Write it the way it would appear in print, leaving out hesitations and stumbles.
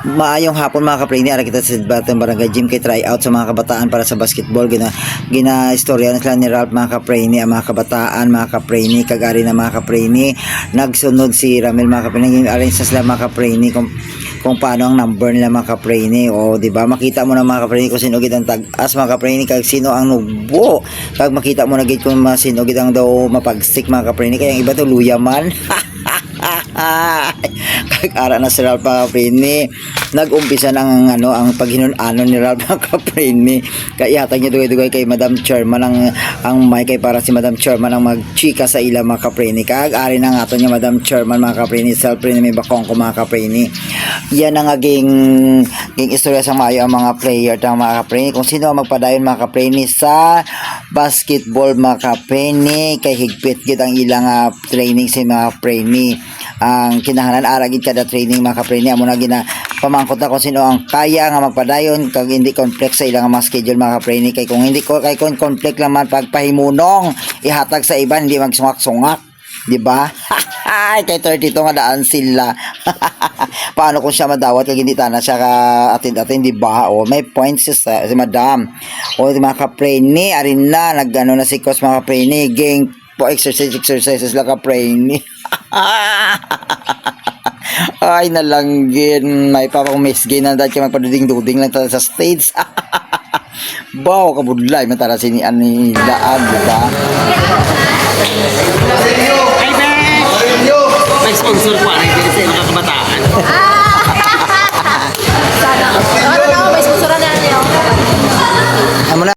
Maayong hapon mga kapre, ara kita sa Batang Barangay Gym kay try out sa mga kabataan para sa basketball. Gina istorya na sila ni Ralph mga kapre ni ang mga kabataan mga kapre ni kagari na mga kapre ni nagsunod si Ramel mga kapre ni arrange sa sila mga kapre ni kung paano ang number nila mga kapre ni o di ba makita mo na mga kapre ni kung sino gid ang tag-as mga kapre ni kag sino ang nubo kag makita mo na gid kung sino gid ang daw mapag-stick mga kapre ni kay ang iba to luya man. Kag-ara na si Ralph mga kaprini nag-umpisa ng ang paghinunanon ni Ralph mga kaprini kaya yata niya dugay-dugay kay Madam Chairman ang may kay para si Madam Chairman ang magchika sa ila mga kaprini kag-ari na nga to niya Madam Chairman mga kaprini self-prini may bakong ko mga kaprini yan ang aging istorya sa mayo ang mga player ng mga kaprini kung sino ang magpadayon mga kaprini sa basketball mga kaprini kay higpit gid ang ilang training sa mga kaprini ang kinahanglan aragid kada training mga kapre amo na gina pamangkot na kung sino ang kaya nga magpadayon kag hindi complex sa ilang mga schedule mga kapre kay kung hindi ko kay kung conflict lang man pagpahimunong ihatag sa iba hindi magsungak-sungak di ba? Kay 32 nga daan sila. Paano kung siya madawat kag hindi tana siya ka atin-atin di ba? O may points si Madam. O di mga kapre ni arin na nagano na si Coach mga kapre ni gang po exercises lang kapre ni. Ay nalanggin may papamisgin na dahil magpaduding-duding lang sa stage. Baw kabudlay matara sini ani daag